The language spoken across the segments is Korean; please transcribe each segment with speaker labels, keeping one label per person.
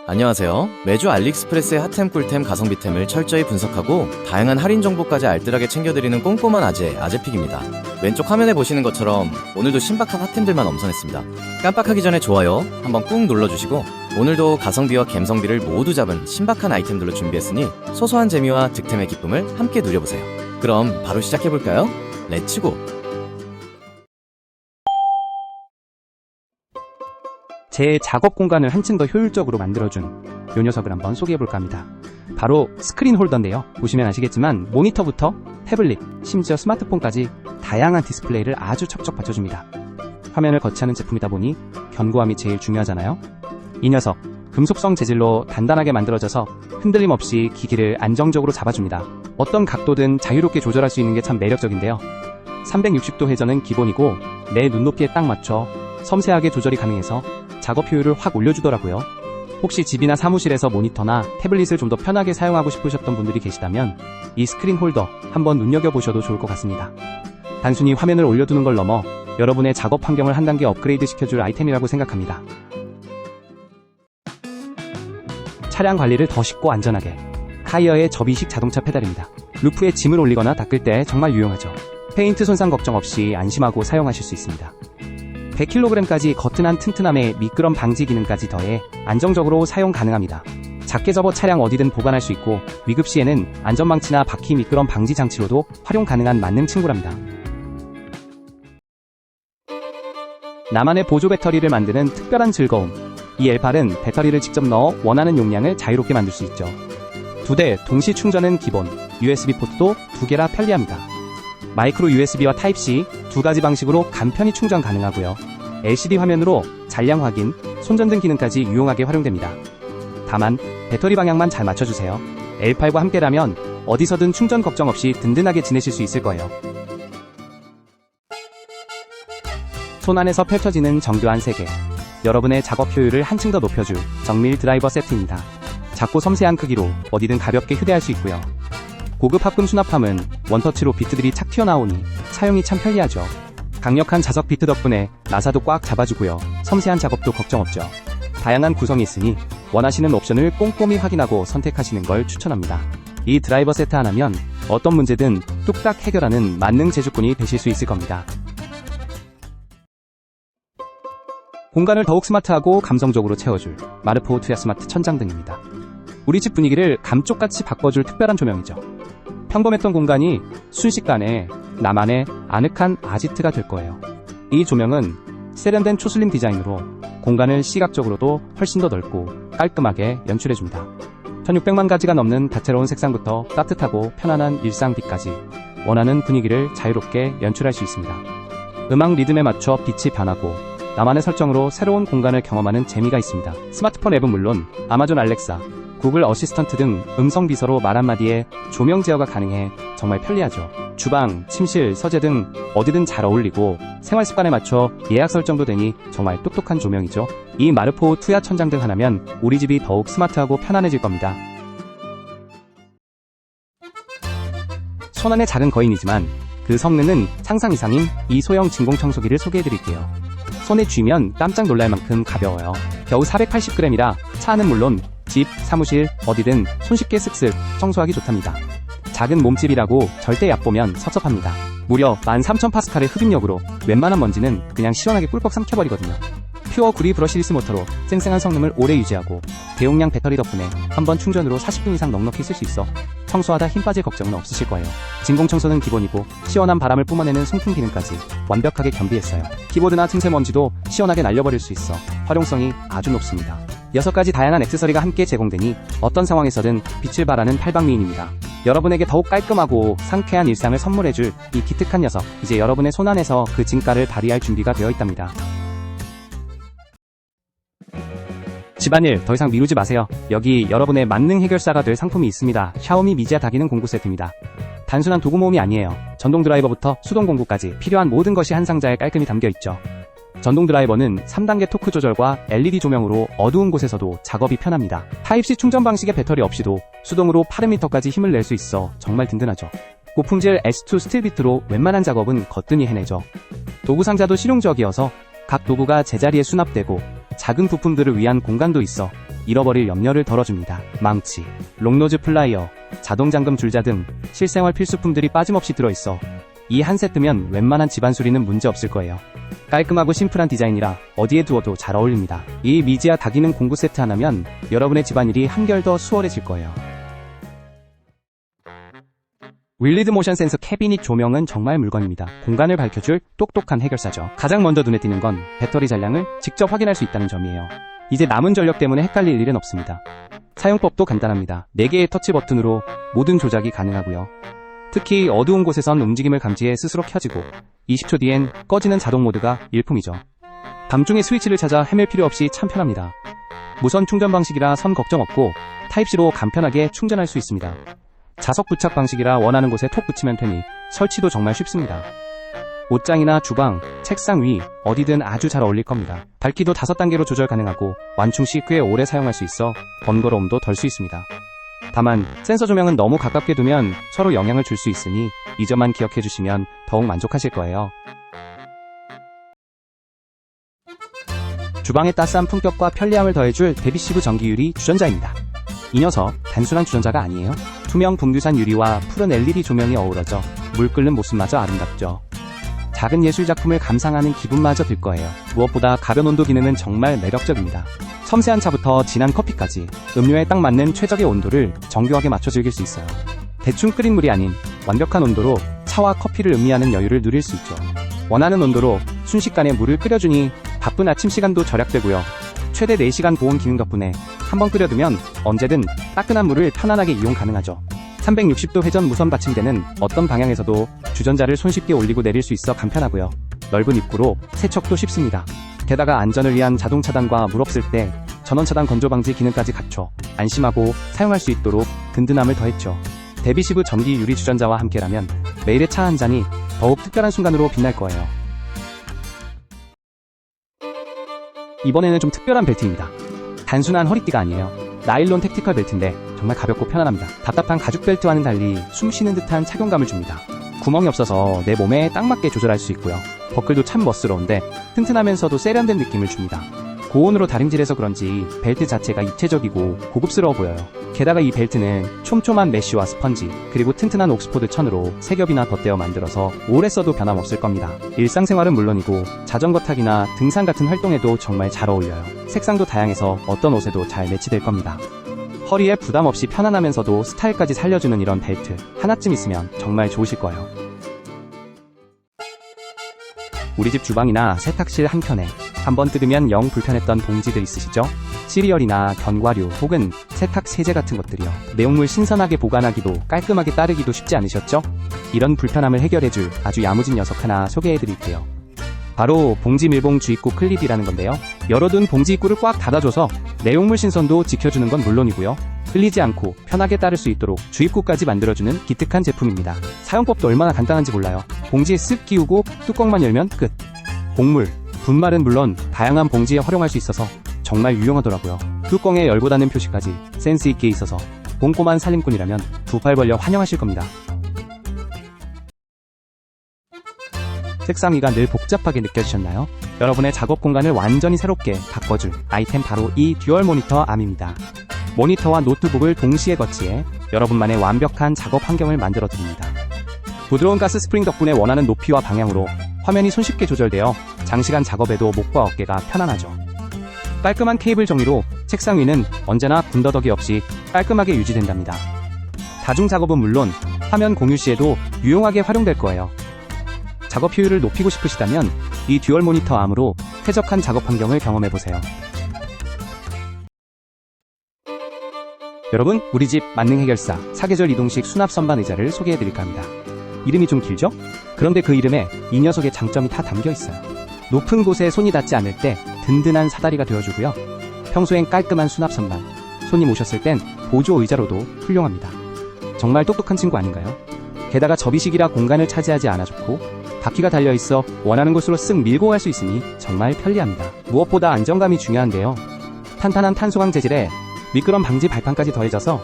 Speaker 1: 안녕하세요. 매주 알리익스프레스의 핫템 꿀템 가성비템을 철저히 분석하고 다양한 할인 정보까지 알뜰하게 챙겨드리는 꼼꼼한 아재픽입니다. 왼쪽 화면에 보시는 것처럼 오늘도 신박한 핫템들만 엄선했습니다. 깜빡하기 전에 좋아요 한번 꾹 눌러주시고 오늘도 가성비와 갬성비를 모두 잡은 신박한 아이템들로 준비했으니 소소한 재미와 득템의 기쁨을 함께 누려보세요. 그럼 바로 시작해볼까요? 렛츠고!
Speaker 2: 제 작업 공간을 한층 더 효율적으로 만들어준 요 녀석을 한번 소개해볼까 합니다. 바로 스크린 홀더인데요. 보시면 아시겠지만 모니터부터 태블릿, 심지어 스마트폰까지 다양한 디스플레이를 아주 척척 받쳐줍니다. 화면을 거치하는 제품이다 보니 견고함이 제일 중요하잖아요. 이 녀석 금속성 재질로 단단하게 만들어져서 흔들림 없이 기기를 안정적으로 잡아줍니다. 어떤 각도든 자유롭게 조절할 수 있는 게 참 매력적인데요. 360도 회전은 기본이고 내 눈높이에 딱 맞춰 섬세하게 조절이 가능해서 작업 효율을 확 올려주더라고요. 혹시 집이나 사무실에서 모니터나 태블릿을 좀 더 편하게 사용하고 싶으셨던 분들이 계시다면 이 스크린 홀더 한번 눈여겨보셔도 좋을 것 같습니다. 단순히 화면을 올려두는 걸 넘어 여러분의 작업 환경을 한 단계 업그레이드 시켜줄 아이템이라고 생각합니다. 차량 관리를 더 쉽고 안전하게 카이어의 접이식 자동차 페달입니다. 루프에 짐을 올리거나 닦을 때 정말 유용하죠. 페인트 손상 걱정 없이 안심하고 사용하실 수 있습니다. 100kg까지 거뜬한 튼튼함에 미끄럼 방지 기능까지 더해 안정적으로 사용 가능합니다. 작게 접어 차량 어디든 보관할 수 있고 위급 시에는 안전망치나 바퀴 미끄럼 방지 장치로도 활용 가능한 만능 친구랍니다. 나만의 보조 배터리를 만드는 특별한 즐거움. 이 L8은 배터리를 직접 넣어 원하는 용량을 자유롭게 만들 수 있죠. 2대 동시 충전은 기본, USB 포트도 2개라 편리합니다. 마이크로 USB와 타입C 두 가지 방식으로 간편히 충전 가능하고요. LCD 화면으로 잔량 확인, 손전등 기능까지 유용하게 활용됩니다. 다만 배터리 방향만 잘 맞춰주세요. L8과 함께라면 어디서든 충전 걱정 없이 든든하게 지내실 수 있을 거예요. 손안에서 펼쳐지는 정교한 세계. 여러분의 작업 효율을 한층 더 높여줄 정밀 드라이버 세트입니다. 작고 섬세한 크기로 어디든 가볍게 휴대할 수 있고요. 고급 합금 수납함은 원터치로 비트들이 착 튀어나오니 사용이 참 편리하죠. 강력한 자석 비트 덕분에 나사도 꽉 잡아주고요. 섬세한 작업도 걱정 없죠. 다양한 구성이 있으니 원하시는 옵션을 꼼꼼히 확인하고 선택하시는 걸 추천합니다. 이 드라이버 세트 하나면 어떤 문제든 뚝딱 해결하는 만능 제주꾼이 되실 수 있을 겁니다. 공간을 더욱 스마트하고 감성적으로 채워줄 마르포 투야 스마트 천장등입니다. 우리 집 분위기를 감쪽같이 바꿔줄 특별한 조명이죠. 평범했던 공간이 순식간에 나만의 아늑한 아지트가 될 거예요. 이 조명은 세련된 초슬림 디자인으로 공간을 시각적으로도 훨씬 더 넓고 깔끔하게 연출해줍니다. 1600만 가지가 넘는 다채로운 색상부터 따뜻하고 편안한 일상빛까지 원하는 분위기를 자유롭게 연출할 수 있습니다. 음악 리듬에 맞춰 빛이 변하고 나만의 설정으로 새로운 공간을 경험하는 재미가 있습니다. 스마트폰 앱은 물론 아마존 알렉사, 구글 어시스턴트 등 음성 비서로 말 한마디에 조명 제어가 가능해 정말 편리하죠. 주방, 침실, 서재 등 어디든 잘 어울리고 생활 습관에 맞춰 예약 설정도 되니 정말 똑똑한 조명이죠. 이 마르포 투야 천장등 하나면 우리 집이 더욱 스마트하고 편안해질 겁니다. 손안의 작은 거인이지만 그 성능은 상상 이상인 이 소형 진공 청소기를 소개해드릴게요. 손에 쥐면 깜짝 놀랄 만큼 가벼워요. 겨우 480g이라 차 안은 물론 집, 사무실, 어디든 손쉽게 쓱쓱 청소하기 좋답니다. 작은 몸집이라고 절대 얕보면 섭섭합니다. 무려 13,000파스칼의 흡입력으로 웬만한 먼지는 그냥 시원하게 꿀꺽 삼켜버리거든요. 퓨어 구리 브러시리스 모터로 쌩쌩한 성능을 오래 유지하고 대용량 배터리 덕분에 한번 충전으로 40분 이상 넉넉히 쓸 수 있어 청소하다 힘 빠질 걱정은 없으실 거예요. 진공 청소는 기본이고 시원한 바람을 뿜어내는 송풍 기능까지 완벽하게 겸비했어요. 키보드나 틈새 먼지도 시원하게 날려버릴 수 있어 활용성이 아주 높습니다. 6가지 다양한 액세서리가 함께 제공되니 어떤 상황에서든 빛을 발하는 팔방미인입니다. 여러분에게 더욱 깔끔하고 상쾌한 일상을 선물해줄 이 기특한 녀석, 이제 여러분의 손안에서 그 진가를 발휘할 준비가 되어 있답니다. 집안일 더 이상 미루지 마세요. 여기 여러분의 만능 해결사가 될 상품이 있습니다. 샤오미 미지아 다기능 공구 세트입니다. 단순한 도구 모음이 아니에요. 전동 드라이버부터 수동 공구까지 필요한 모든 것이 한 상자에 깔끔히 담겨있죠. 전동 드라이버는 3단계 토크 조절과 LED 조명으로 어두운 곳에서도 작업이 편합니다. 타입C 충전 방식의 배터리 없이도 수동으로 8m까지 힘을 낼 수 있어 정말 든든하죠. 고품질 S2 스틸비트로 웬만한 작업은 거뜬히 해내죠. 도구 상자도 실용적이어서 각 도구가 제자리에 수납되고 작은 부품들을 위한 공간도 있어 잃어버릴 염려를 덜어줍니다. 망치, 롱노즈 플라이어, 자동잠금 줄자 등 실생활 필수품들이 빠짐없이 들어있어 이 한 세트면 웬만한 집안 수리는 문제 없을 거예요. 깔끔하고 심플한 디자인이라 어디에 두어도 잘 어울립니다. 이 미지아 다기능 공구 세트 하나면 여러분의 집안일이 한결 더 수월해질 거예요. 윌리드 모션 센서 캐비닛 조명은 정말 물건입니다. 공간을 밝혀줄 똑똑한 해결사죠. 가장 먼저 눈에 띄는 건 배터리 잔량을 직접 확인할 수 있다는 점이에요. 이제 남은 전력 때문에 헷갈릴 일은 없습니다. 사용법도 간단합니다. 4개의 터치 버튼으로 모든 조작이 가능하고요. 특히 어두운 곳에선 움직임을 감지해 스스로 켜지고 20초 뒤엔 꺼지는 자동 모드가 일품이죠. 밤중에 스위치를 찾아 헤맬 필요 없이 참 편합니다. 무선 충전 방식이라 선 걱정 없고 타입C로 간편하게 충전할 수 있습니다. 자석 부착 방식이라 원하는 곳에 톡 붙이면 되니 설치도 정말 쉽습니다. 옷장이나 주방, 책상 위 어디든 아주 잘 어울릴 겁니다. 밝기도 5단계로 조절 가능하고 완충 시 꽤 오래 사용할 수 있어 번거로움도 덜 수 있습니다. 다만 센서 조명은 너무 가깝게 두면 서로 영향을 줄 수 있으니 이 점만 기억해 주시면 더욱 만족하실 거예요. 주방의 따스한 품격과 편리함을 더해줄 데비시브 전기 유리 주전자입니다. 이 녀석 단순한 주전자가 아니에요. 투명 분규산 유리와 푸른 LED 조명이 어우러져 물 끓는 모습마저 아름답죠. 작은 예술작품을 감상하는 기분마저 들 거예요. 무엇보다 가변 온도 기능은 정말 매력적입니다. 섬세한 차부터 진한 커피까지 음료에 딱 맞는 최적의 온도를 정교하게 맞춰 즐길 수 있어요. 대충 끓인 물이 아닌 완벽한 온도로 차와 커피를 음미하는 여유를 누릴 수 있죠. 원하는 온도로 순식간에 물을 끓여주니 바쁜 아침 시간도 절약되고요. 최대 4시간 보온 기능 덕분에 한번 끓여두면 언제든 따끈한 물을 편안하게 이용 가능하죠. 360도 회전 무선 받침대는 어떤 방향에서도 주전자를 손쉽게 올리고 내릴 수 있어 간편하고요. 넓은 입구로 세척도 쉽습니다. 게다가 안전을 위한 자동 차단과 물 없을 때 전원 차단 건조 방지 기능까지 갖춰 안심하고 사용할 수 있도록 든든함을 더했죠. 데비시브 전기 유리 주전자와 함께라면 매일의 차 한 잔이 더욱 특별한 순간으로 빛날 거예요. 이번에는 좀 특별한 벨트입니다. 단순한 허리띠가 아니에요. 나일론 택티컬 벨트인데 정말 가볍고 편안합니다. 답답한 가죽 벨트와는 달리 숨 쉬는 듯한 착용감을 줍니다. 구멍이 없어서 내 몸에 딱 맞게 조절할 수 있고요. 버클도 참 멋스러운데 튼튼하면서도 세련된 느낌을 줍니다. 고온으로 다림질해서 그런지 벨트 자체가 입체적이고 고급스러워 보여요. 게다가 이 벨트는 촘촘한 메쉬와 스펀지 그리고 튼튼한 옥스포드 천으로 세 겹이나 덧대어 만들어서 오래 써도 변함없을 겁니다. 일상생활은 물론이고 자전거 타기나 등산 같은 활동에도 정말 잘 어울려요. 색상도 다양해서 어떤 옷에도 잘 매치될 겁니다. 허리에 부담 없이 편안하면서도 스타일까지 살려주는 이런 벨트 하나쯤 있으면 정말 좋으실 거예요. 우리 집 주방이나 세탁실 한켠에 한번 뜯으면 영 불편했던 봉지들 있으시죠? 시리얼이나 견과류 혹은 세탁 세제 같은 것들이요. 내용물 신선하게 보관하기도 깔끔하게 따르기도 쉽지 않으셨죠? 이런 불편함을 해결해줄 아주 야무진 녀석 하나 소개해드릴게요. 바로 봉지 밀봉 주입구 클립이라는 건데요. 열어둔 봉지 입구를 꽉 닫아줘서 내용물 신선도 지켜주는 건 물론이고요. 흘리지 않고 편하게 따를 수 있도록 주입구까지 만들어주는 기특한 제품입니다. 사용법도 얼마나 간단한지 몰라요. 봉지에 쓱 끼우고 뚜껑만 열면 끝. 곡물, 분말은 물론 다양한 봉지에 활용할 수 있어서 정말 유용하더라고요. 뚜껑에 열고 닫는 표시까지 센스 있게 있어서 꼼꼼한 살림꾼이라면 두 팔 벌려 환영하실 겁니다. 색상 위가 늘 복잡하게 느껴지셨나요? 여러분의 작업 공간을 완전히 새롭게 바꿔줄 아이템 바로 이 듀얼 모니터 암입니다. 모니터와 노트북을 동시에 거치해 여러분만의 완벽한 작업 환경을 만들어 드립니다. 부드러운 가스 스프링 덕분에 원하는 높이와 방향으로 화면이 손쉽게 조절되어 장시간 작업에도 목과 어깨가 편안하죠. 깔끔한 케이블 정리로 책상 위는 언제나 군더더기 없이 깔끔하게 유지된답니다. 다중 작업은 물론 화면 공유 시에도 유용하게 활용될 거예요. 작업 효율을 높이고 싶으시다면 이 듀얼 모니터 암으로 쾌적한 작업 환경을 경험해보세요. 여러분, 우리 집 만능 해결사 사계절 이동식 수납 선반 의자를 소개해드릴까 합니다. 이름이 좀 길죠? 그런데 그 이름에 이 녀석의 장점이 다 담겨있어요. 높은 곳에 손이 닿지 않을 때 든든한 사다리가 되어주고요. 평소엔 깔끔한 수납 선반, 손님 오셨을 땐 보조 의자로도 훌륭합니다. 정말 똑똑한 친구 아닌가요? 게다가 접이식이라 공간을 차지하지 않아 좋고 바퀴가 달려있어 원하는 곳으로 쓱 밀고 갈 수 있으니 정말 편리합니다. 무엇보다 안정감이 중요한데요. 탄탄한 탄소광 재질에 미끄럼 방지 발판까지 더해져서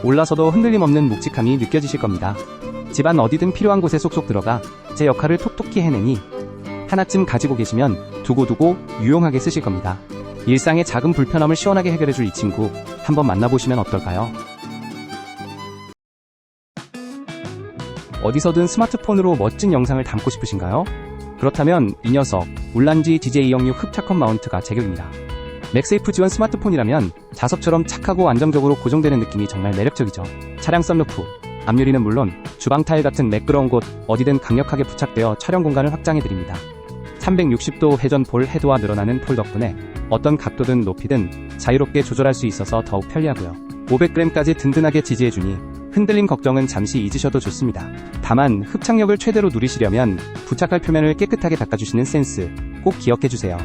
Speaker 2: 올라서도 흔들림 없는 묵직함이 느껴지실 겁니다. 집안 어디든 필요한 곳에 쏙쏙 들어가 제 역할을 톡톡히 해내니 하나쯤 가지고 계시면 두고두고 유용하게 쓰실 겁니다. 일상의 작은 불편함을 시원하게 해결해줄 이 친구, 한번 만나보시면 어떨까요? 어디서든 스마트폰으로 멋진 영상을 담고 싶으신가요? 그렇다면 이 녀석, 울란지 DJ206 흡착컴 마운트가 제격입니다. 맥세이프 지원 스마트폰이라면 자석처럼 착하고 안정적으로 고정되는 느낌이 정말 매력적이죠. 차량 썬루프, 앞유리는 물론 주방 타일 같은 매끄러운 곳 어디든 강력하게 부착되어 촬영 공간을 확장해드립니다. 360도 회전 볼 헤드와 늘어나는 폴 덕분에 어떤 각도든 높이든 자유롭게 조절할 수 있어서 더욱 편리하고요. 500g까지 든든하게 지지해주니 흔들림 걱정은 잠시 잊으셔도 좋습니다. 다만 흡착력을 최대로 누리시려면 부착할 표면을 깨끗하게 닦아주시는 센스 꼭 기억해주세요.